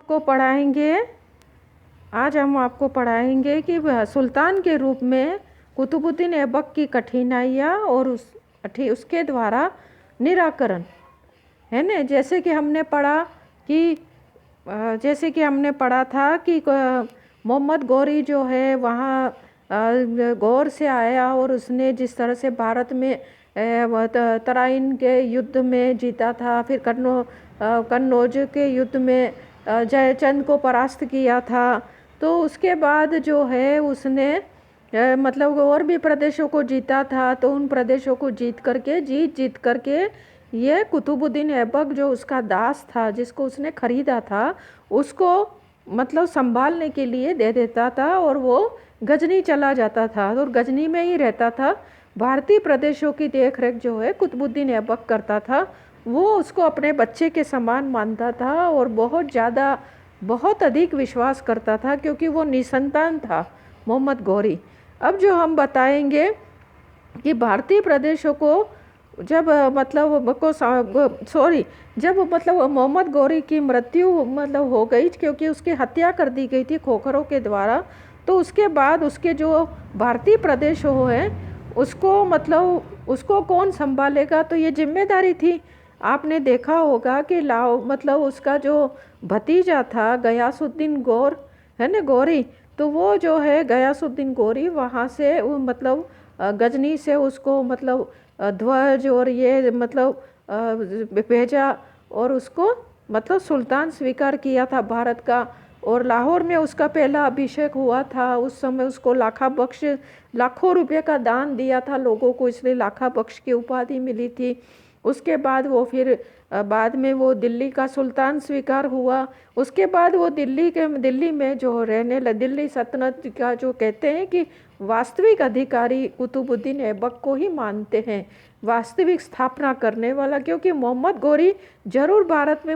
आपको पढ़ाएंगे आज हम आपको पढ़ाएंगे कि सुल्तान के रूप में कुतुबुद्दीन ऐबक की कठिनाइयाँ और उसके द्वारा निराकरण, है ना। जैसे कि हमने पढ़ा था कि मोहम्मद गौरी जो है वहाँ गौर से आया और उसने जिस तरह से भारत में तराइन के युद्ध में जीता था, फिर कन्नौज के युद्ध में जयचंद को परास्त किया था। तो उसके बाद जो है उसने मतलब और भी प्रदेशों को जीता था। तो उन प्रदेशों को जीत करके ये कुतुबुद्दीन ऐबक जो उसका दास था, जिसको उसने खरीदा था, उसको मतलब संभालने के लिए दे देता था और वो गजनी चला जाता था और गजनी में ही रहता था। भारतीय प्रदेशों की देखरेख जो है कुतुबुद्दीन ऐबक करता था। वो उसको अपने बच्चे के समान मानता था और बहुत अधिक विश्वास करता था, क्योंकि वो निसंतान था मोहम्मद गौरी। अब जो हम बताएंगे कि भारतीय प्रदेशों को जब मोहम्मद गौरी की मृत्यु हो गई, क्योंकि उसकी हत्या कर दी गई थी खोखरों के द्वारा। तो उसके बाद उसके जो भारतीय प्रदेश हैं उसको कौन संभालेगा, तो ये जिम्मेदारी थी। आपने देखा होगा कि उसका जो भतीजा था गयासुद्दीन गौर, है ना, गौरी, तो वो जो है गयासुद्दीन गौरी वहाँ से गजनी से उसको ध्वज और ये भेजा और उसको सुल्तान स्वीकार किया था भारत का। और लाहौर में उसका पहला अभिषेक हुआ था। उस समय उसको लाखों रुपए का दान दिया था लोगों को, इसलिए लाखा बख्श की उपाधि मिली थी। उसके बाद वो फिर बाद में वो दिल्ली का सुल्तान स्वीकार हुआ। उसके बाद वो दिल्ली में जो दिल्ली सल्तनत का जो कहते हैं कि वास्तविक अधिकारी कुतुबुद्दीन ऐबक को ही मानते हैं, वास्तविक स्थापना करने वाला। क्योंकि मोहम्मद गौरी जरूर भारत में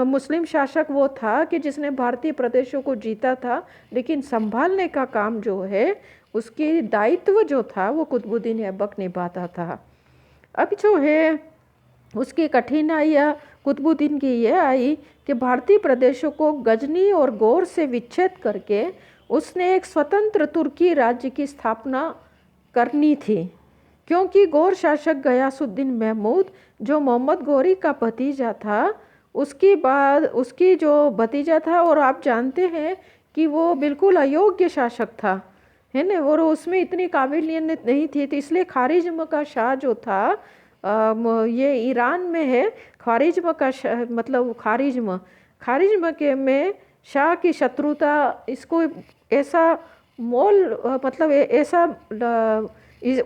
मुस्लिम शासक वो था कि जिसने भारतीय प्रदेशों को जीता था, लेकिन संभालने का काम जो है उसकी दायित्व जो था वो कुतुबुद्दीन ऐबक निभाता था। अब जो है उसकी कठिनाइयाँ कुतुबुद्दीन की ये आई कि भारतीय प्रदेशों को गजनी और गौर से विच्छेद करके उसने एक स्वतंत्र तुर्की राज्य की स्थापना करनी थी। क्योंकि गौर शासक गयासुद्दीन महमूद जो मोहम्मद गौरी का भतीजा था, उसकी जो भतीजा था, और आप जानते हैं कि वो बिल्कुल अयोग्य शासक था, है ना, और उसमें इतनी काबिलियत नहीं थी। तो इसलिए ख्वारिज्म का शाह जो था, ये ईरान में है, ख्वारिज्म का ख्वारिज्म के में शाह की शत्रुता इसको ऐसा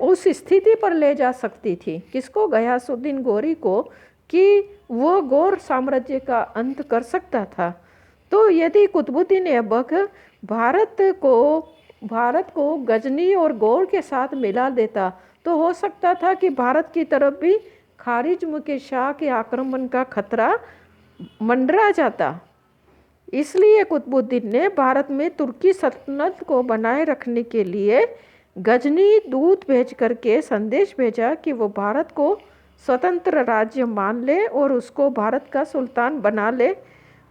उस स्थिति पर ले जा सकती थी, किसको, गयासुद्दीन गौरी को, कि वो गौर साम्राज्य का अंत कर सकता था। तो यदि कुतुबुद्दीन ऐबक भारत को गजनी और गौर के साथ मिला देता, तो हो सकता था कि भारत की तरफ भी ख्वारिज्म के शाह के आक्रमण का खतरा मंडरा जाता। इसलिए कुतुबुद्दीन ने भारत में तुर्की सल्तनत को बनाए रखने के लिए गजनी दूत भेज करके संदेश भेजा कि वो भारत को स्वतंत्र राज्य मान ले और उसको भारत का सुल्तान बना ले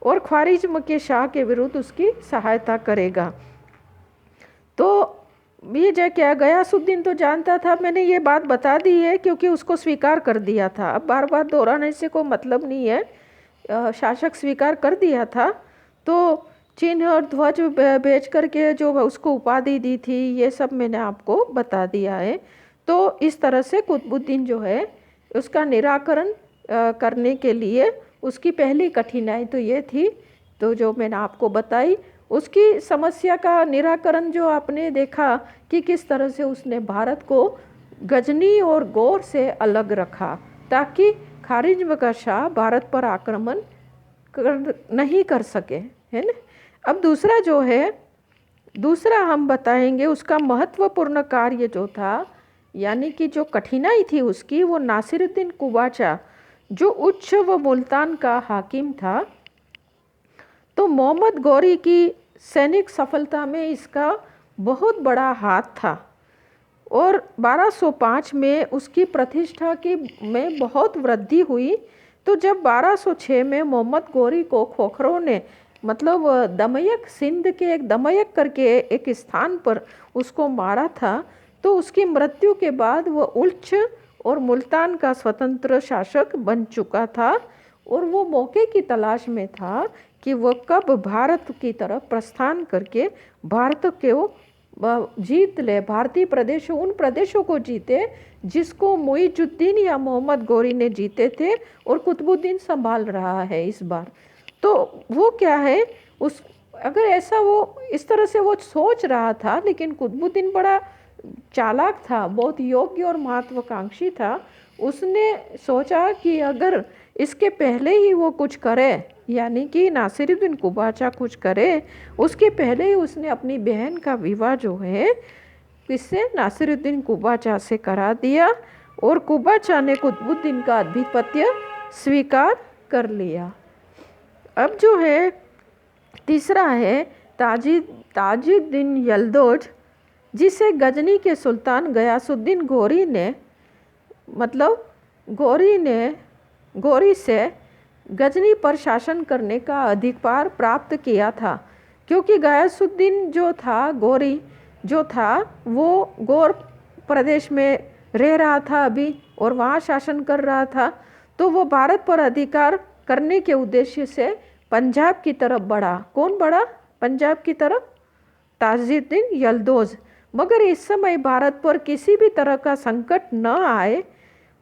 और ख्वारिज्म के शाह के विरुद्ध उसकी सहायता करेगा। तो ये क्या गयासुद्दीन तो जानता था, मैंने ये बात बता दी है क्योंकि उसको स्वीकार कर दिया था। अब बार बार दोहराने से कोई मतलब नहीं है, शासक स्वीकार कर दिया था। तो चिन्ह और ध्वज भेज करके जो उसको उपाधि दी थी, ये सब मैंने आपको बता दिया है। तो इस तरह से कुतुबुद्दीन जो है उसका निराकरण करने के लिए उसकी पहली कठिनाई तो ये थी, तो जो मैंने आपको बताई, उसकी समस्या का निराकरण जो आपने देखा कि किस तरह से उसने भारत को गजनी और गौर से अलग रखा ताकि ख्वारिज्म का शाह भारत पर आक्रमण नहीं कर सके, है ना। अब दूसरा हम बताएंगे उसका महत्वपूर्ण कार्य जो था, यानी कि जो कठिनाई थी उसकी, वो नासिरुद्दीन कुबाचा जो उच्च व मुल्तान का हाकिम था। तो मोहम्मद गौरी की सैनिक सफलता में इसका बहुत बड़ा हाथ था और 1205 में उसकी प्रतिष्ठा में बहुत वृद्धि हुई। तो जब 1206 में मोहम्मद गोरी को खोखरों ने मतलब दमयक, सिंध के एक दमयक करके एक स्थान पर उसको मारा था, तो उसकी मृत्यु के बाद वह उल्छ और मुल्तान का स्वतंत्र शासक बन चुका था और वो मौके की तलाश में था कि वह कब भारत की तरफ प्रस्थान करके भारत को जीत ले, भारतीय प्रदेश, उन प्रदेशों को जीते जिसको मुइजुद्दीन या मोहम्मद गोरी ने जीते थे और कुतुबुद्दीन संभाल रहा है इस बार। तो वो क्या है, उस अगर ऐसा वो इस तरह से वो सोच रहा था, लेकिन कुतुबुद्दीन बड़ा चालाक था, बहुत योग्य और महत्वाकांक्षी था। उसने सोचा कि अगर इसके पहले ही वो कुछ करे, यानी कि नासिरुद्दीन कुबाचा कुछ करे, उसके पहले ही उसने अपनी बहन का विवाह जो है इससे नासिरुद्दीन कुबाचा से करा दिया और कुबाचा ने कुतुबुद्दीन का आधिपत्य स्वीकार कर लिया। अब जो है तीसरा है ताजुद्दीन यल्दौज, जिसे गजनी के सुल्तान गयासुद्दीन गोरी ने मतलब गोरी से गजनी पर शासन करने का अधिकार प्राप्त किया था, क्योंकि गयासुद्दीन जो था गोरी जो था वो गौर प्रदेश में रह रहा था अभी और वहाँ शासन कर रहा था। तो वो भारत पर अधिकार करने के उद्देश्य से पंजाब की तरफ बढ़ा। कौन बढ़ा पंजाब की तरफ? ताजुद्दीन यल्दौज। मगर इस समय भारत पर किसी भी तरह का संकट न आए,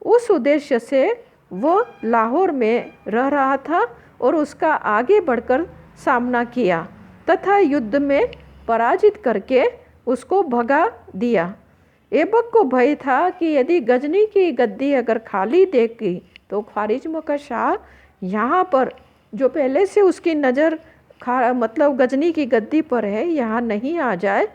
उस उद्देश्य से वो लाहौर में रह रहा था और उसका आगे बढ़कर सामना किया तथा युद्ध में पराजित करके उसको भगा दिया। ऐबक को भय था कि यदि गजनी की गद्दी अगर खाली देगी तो ख्वारिज्म का शाह यहाँ पर जो पहले से उसकी नज़र मतलब गजनी की गद्दी पर है, यहाँ नहीं आ जाए।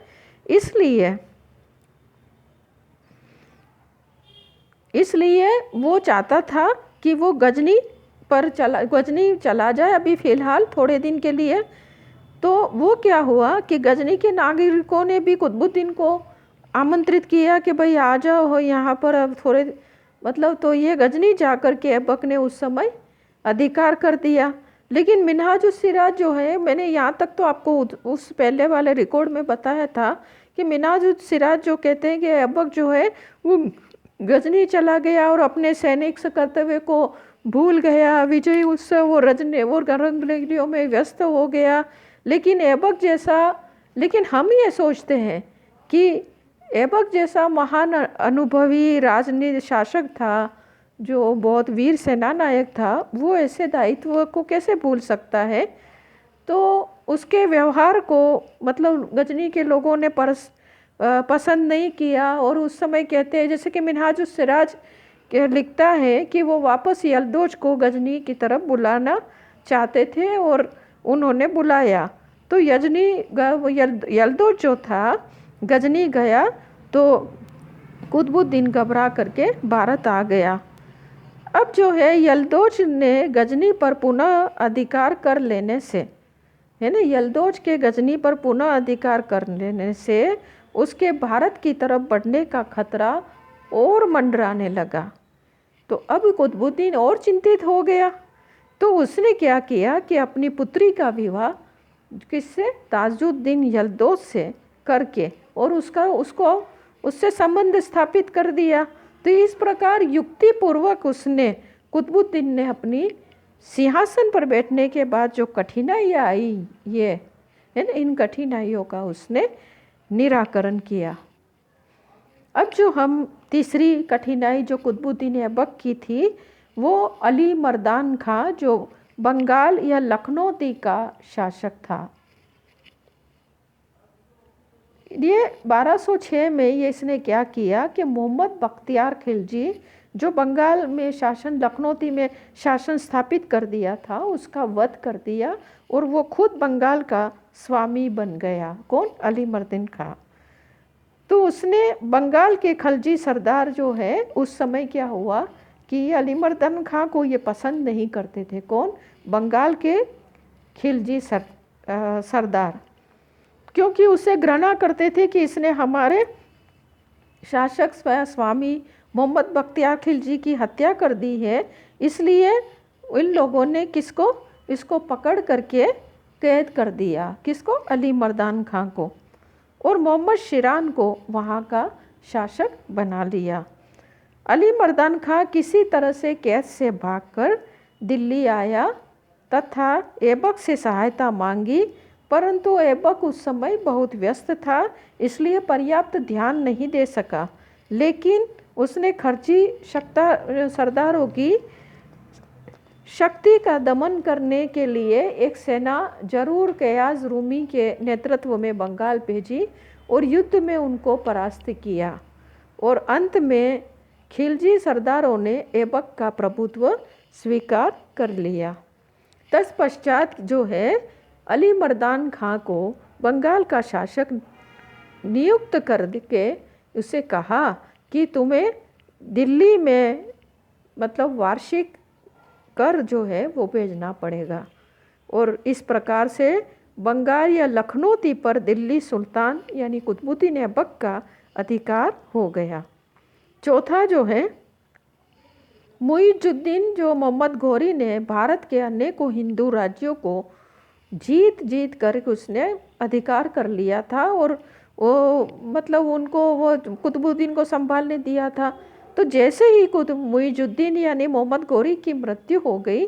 इसलिए वो चाहता था कि वो गजनी चला जाए अभी फ़िलहाल थोड़े दिन के लिए। तो वो क्या हुआ कि गजनी के नागरिकों ने भी कुतुबुद्दीन को आमंत्रित किया कि भाई आ जाओ हो यहाँ पर अब थोड़े मतलब। तो ये गजनी जाकर के ऐबक ने उस समय अधिकार कर दिया। लेकिन मिन्हाजुस्सिराज जो है, मैंने यहाँ तक तो आपको उस पहले वाले रिकॉर्ड में बताया था कि मिन्हाजुस्सिराज जो कहते हैं कि ऐबक जो है वो गजनी चला गया और अपने सैनिक कर्तव्य को भूल गया, विजयी उत्सव और रंगरलियों में व्यस्त हो गया। लेकिन हम ये सोचते हैं कि ऐबक जैसा महान अनुभवी राजनीतिक शासक था, जो बहुत वीर सेना नायक था, वो ऐसे दायित्व को कैसे भूल सकता है। तो उसके व्यवहार को मतलब गजनी के लोगों ने पसंद नहीं किया और उस समय कहते हैं, जैसे कि मिन्हाजुस्सिराज लिखता है कि वो वापस यल्दौज को गजनी की तरफ बुलाना चाहते थे और उन्होंने बुलाया। तो यल्दौज जो था गजनी गया तो कुतुबुद्दीन घबरा करके भारत आ गया। अब जो है यल्दौज ने गजनी पर पुनः अधिकार कर लेने से, है ना, यल्दौज के गजनी पर पुनः अधिकार कर लेने से उसके भारत की तरफ बढ़ने का खतरा और मंडराने लगा। तो अब कुतुबुद्दीन और चिंतित हो गया। तो उसने क्या किया कि अपनी पुत्री का विवाह किससे? ताजुद्दीन यल्दौज से करके और उसको उससे संबंध स्थापित कर दिया। तो इस प्रकार युक्तिपूर्वक उसने कुतुबुद्दीन ने अपनी सिंहासन पर बैठने के बाद जो कठिनाइयाँ आई, ये है ना, इन कठिनाइयों का उसने निराकरण किया। अब जो हम तीसरी कठिनाई जो कुतुबुद्दीन ऐबक की थी, वो अली मर्दान खां जो बंगाल या लखनौती का शासक था। ये 1206 में ये इसने क्या किया कि मोहम्मद बख्तियार खिलजी जो बंगाल में शासन, लखनौती में शासन स्थापित कर दिया था, उसका वध कर दिया और वो खुद बंगाल का स्वामी बन गया। कौन? अली मर्दान खां। तो उसने बंगाल के खलजी सरदार जो है, उस समय क्या हुआ कि अली मर्दान खां को ये पसंद नहीं करते थे। कौन? बंगाल के खिलजी सरदार, क्योंकि उसे घृणा करते थे कि इसने हमारे शासक स्वामी मोहम्मद बख्तियार खिलजी की हत्या कर दी है। इसलिए इन लोगों ने किसको, इसको पकड़ करके कैद कर दिया, किसको, अली मर्दान खां को, और मोहम्मद शिरान को वहाँ का शासक बना लिया। अली मर्दान खां किसी तरह से कैद से भागकर दिल्ली आया तथा ऐबक से सहायता मांगी, परंतु ऐबक उस समय बहुत व्यस्त था, इसलिए पर्याप्त ध्यान नहीं दे सका। लेकिन उसने खर्ची सरदारों की शक्ति का दमन करने के लिए एक सेना जरूर कयाज रूमी के नेतृत्व में बंगाल भेजी और युद्ध में उनको परास्त किया, और अंत में खिलजी सरदारों ने ऐबक का प्रभुत्व स्वीकार कर लिया। तत्पश्चात जो है अली मर्दान खां को बंगाल का शासक नियुक्त करके उसे कहा कि तुम्हें दिल्ली में मतलब वार्षिक कर जो है वो भेजना पड़ेगा, और इस प्रकार से बंगाल या लखनौती पर दिल्ली सुल्तान यानी कुतुबुद्दीन ऐबक का अधिकार हो गया। चौथा जो है मुइजुद्दीन जो मोहम्मद घोरी ने भारत के अनेकों हिंदू राज्यों को जीत कर उसने अधिकार कर लिया था, और वो मतलब उनको वो कुतुबुद्दीन को संभालने दिया था। तो जैसे ही मुइजुद्दीन यानी मोहम्मद घोरी की मृत्यु हो गई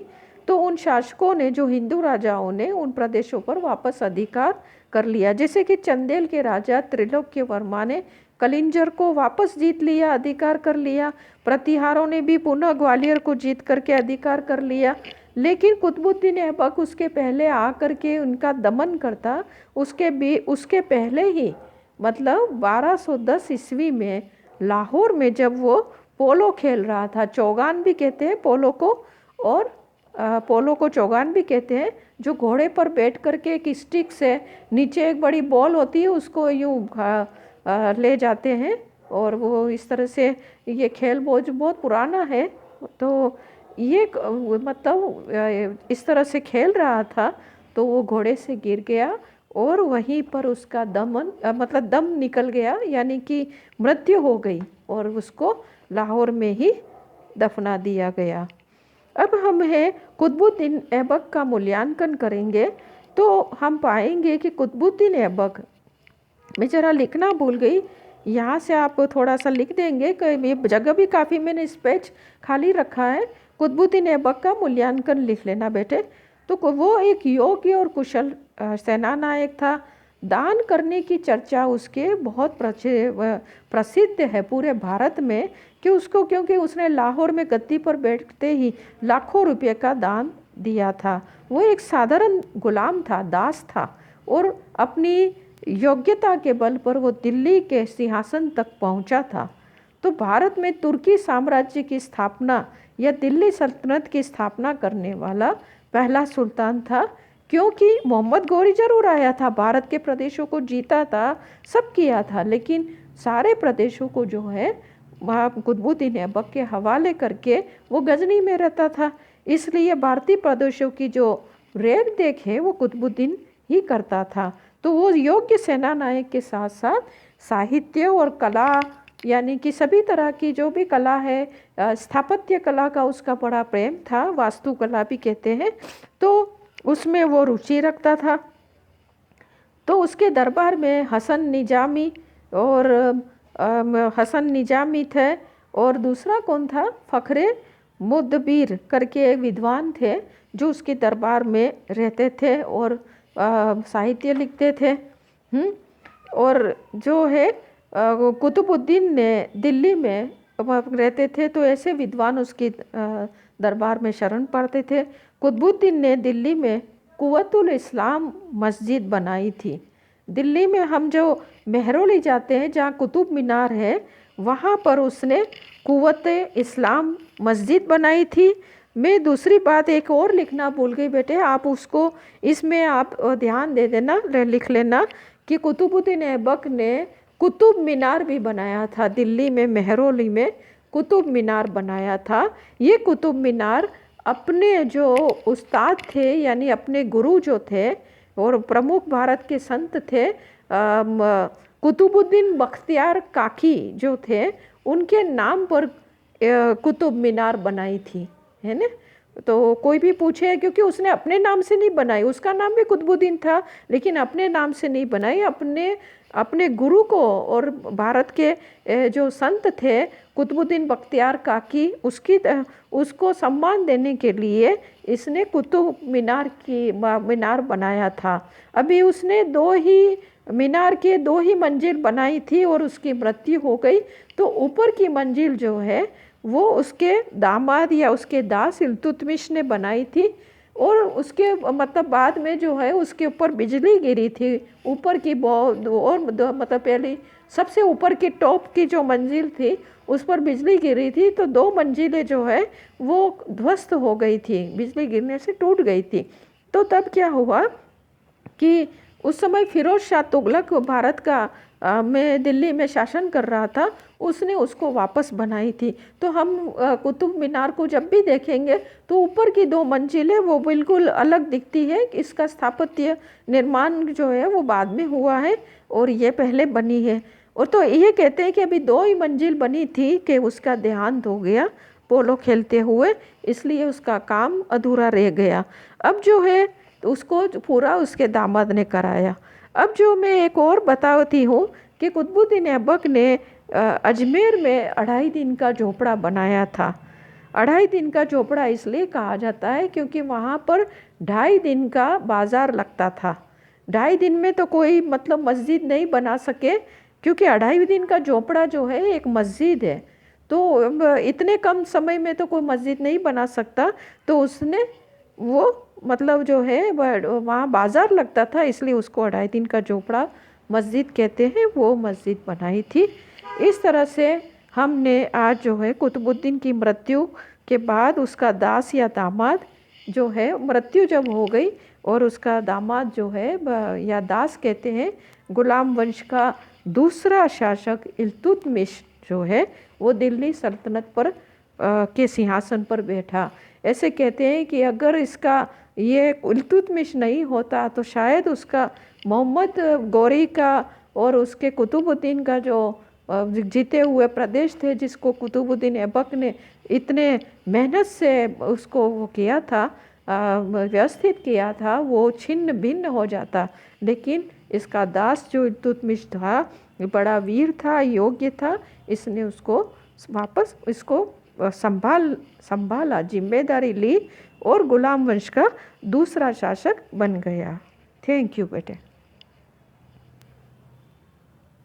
तो उन शासकों ने, जो हिंदू राजाओं ने, उन प्रदेशों पर वापस अधिकार कर लिया। जैसे कि चंदेल के राजा त्रिलोक्य वर्मा ने कलिंजर को वापस जीत लिया, अधिकार कर लिया। प्रतिहारों ने भी पुनः ग्वालियर को जीत करके अधिकार कर लिया। लेकिन कुतुबुद्दीन ऐबक उसके पहले आकर के उनका दमन करता। उसके पहले ही मतलब 1210 ईस्वी में लाहौर में जब वो पोलो खेल रहा था, चौगान भी कहते हैं पोलो को, और पोलो को चौगान भी कहते हैं, जो घोड़े पर बैठ करके एक स्टिक से नीचे एक बड़ी बॉल होती है उसको यूँ ले जाते हैं, और वो इस तरह से ये खेल बहुत पुराना है। तो ये मतलब इस तरह से खेल रहा था तो वो घोड़े से गिर गया और वहीं पर उसका दम निकल गया, यानी कि मृत्यु हो गई, और उसको लाहौर में ही दफना दिया गया। अब हम है कुतुबुद्दीन ऐबक का मूल्यांकन करेंगे तो हम पाएंगे कि कुतुबुद्दीन ऐबक, मैं ज़रा लिखना भूल गई, यहाँ से आप थोड़ा सा लिख देंगे कि ये जगह भी काफ़ी मैंने स्पेस खाली रखा है। कुतुबुद्दीन ऐबक का मूल्यांकन लिख लेना बेटे। तो वो एक योग्य और कुशल सेना नायक था। दान करने की चर्चा उसके बहुत प्रसिद्ध है पूरे भारत में कि उसको, क्योंकि उसने लाहौर में गद्दी पर बैठते ही लाखों रुपए का दान दिया था। वो एक साधारण गुलाम था, दास था, और अपनी योग्यता के बल पर वो दिल्ली के सिंहासन तक पहुंचा था। तो भारत में तुर्की साम्राज्य की स्थापना या दिल्ली सल्तनत की स्थापना करने वाला पहला सुल्तान था, क्योंकि मोहम्मद घोरी जरूर आया था, भारत के प्रदेशों को जीता था, सब किया था, लेकिन सारे प्रदेशों को जो है वहाँ कुतुबुद्दीन ऐबक के हवाले करके वो गजनी में रहता था। इसलिए भारतीय प्रदेशों की जो रेख देख है वो कुतुबुद्दीन ही करता था। तो वो योग्य सेना नायक के साथ साथ साहित्य और कला, यानी कि सभी तरह की जो भी कला है, स्थापत्य कला का उसका बड़ा प्रेम था, वास्तुकला भी कहते हैं, तो उसमें वो रुचि रखता था। तो उसके दरबार में हसन निजामी थे, और दूसरा कौन था, फ़खरे मुदबिर करके एक विद्वान थे जो उसके दरबार में रहते थे और साहित्य लिखते थे। और जो है कुतुबुद्दीन ने दिल्ली में रहते थे, तो ऐसे विद्वान उसके दरबार में शरण पड़ते थे। कुतुबुद्दीन ने दिल्ली में कुव्वतुल इस्लाम मस्जिद बनाई थी। दिल्ली में हम जो मेहरौली जाते हैं जहाँ कुतुब मीनार है, वहाँ पर उसने कुव्वत इस्लाम मस्जिद बनाई थी। मैं दूसरी बात एक और लिखना भूल गई बेटे, आप उसको इसमें आप ध्यान दे देना, लिख लेना कि कुतुबुद्दीन ऐबक ने कुतुब मीनार भी बनाया था। दिल्ली में मेहरौली में कुतुब मीनार बनाया था। ये कुतुब मीनार अपने जो उस्ताद थे, यानी अपने गुरु जो थे और प्रमुख भारत के संत थे, कुतुबुद्दीन बख्तियार काकी जो थे, उनके नाम पर कुतुब मीनार बनाई थी, है ना। तो कोई भी पूछे, क्योंकि उसने अपने नाम से नहीं बनाई, उसका नाम भी कुतुबुद्दीन था लेकिन अपने नाम से नहीं बनाई, अपने अपने गुरु को और भारत के जो संत थे कुतुबुद्दीन बख्तियार काकी, उसको सम्मान देने के लिए इसने कुतुब मीनार बनाया था। अभी उसने दो ही मंजिल बनाई थी और उसकी मृत्यु हो गई। तो ऊपर की मंजिल जो है वो उसके दामाद या उसके दास इल्तुतमिश ने बनाई थी, और उसके मतलब बाद में जो है उसके ऊपर बिजली गिरी थी। ऊपर की मतलब पहले सबसे ऊपर की टॉप की जो मंजिल थी उस पर बिजली गिरी थी, तो 2 मंजिलें जो है वो ध्वस्त हो गई थी, बिजली गिरने से टूट गई थी। तो तब क्या हुआ कि उस समय फिरोज शाह तुगलक भारत का में दिल्ली में शासन कर रहा था, उसने उसको वापस बनाई थी। तो हम कुतुब मीनार को जब भी देखेंगे तो ऊपर की 2 मंजिलें वो बिल्कुल अलग दिखती है। इसका स्थापत्य निर्माण जो है वो बाद में हुआ है और ये पहले बनी है। और तो ये कहते हैं कि अभी 2 ही मंजिल बनी थी कि उसका देहांत हो गया पोलो खेलते हुए, इसलिए उसका काम अधूरा रह गया। अब जो है तो उसको पूरा उसके दामाद ने कराया। अब जो मैं एक और बताती हूँ कि कुतुबुद्दीन ऐबक ने अजमेर में 2.5 दिन का झोपड़ा बनाया था। 2.5 दिन का झोपड़ा इसलिए कहा जाता है क्योंकि वहाँ पर 2.5 दिन का बाज़ार लगता था। 2.5 दिन में तो कोई मतलब मस्जिद नहीं बना सके, क्योंकि 2.5 दिन का झोपड़ा जो है एक मस्जिद है। तो इतने कम समय में तो कोई मस्जिद नहीं बना सकता, तो उसने वो मतलब जो है वहाँ बाज़ार लगता था, इसलिए उसको 2.5 दिन का झोपड़ा मस्जिद कहते हैं, वो मस्जिद बनाई थी। इस तरह से हमने आज जो है कुतुबुद्दीन की मृत्यु के बाद उसका दास या दामाद जो है, मृत्यु जब हो गई और उसका दामाद जो है या दास कहते हैं, गुलाम वंश का दूसरा शासक इल्तुतमिश जो है वो दिल्ली सल्तनत पर के सिंहासन पर बैठा। ऐसे कहते हैं कि अगर इसका ये इल्तुतमिश नहीं होता तो शायद उसका मोहम्मद गौरी का और उसके कुतुबुद्दीन का जो जीते हुए प्रदेश थे, जिसको कुतुबुद्दीन ऐबक ने इतने मेहनत से उसको वो किया था, व्यवस्थित किया था, वो छिन्न भिन्न हो जाता। लेकिन इसका दास जो इल्तुतमिश था बड़ा वीर था, योग्य था, इसने उसको वापस इसको संभाला, जिम्मेदारी ली और गुलाम वंश का दूसरा शासक बन गया। थैंक यू बेटे।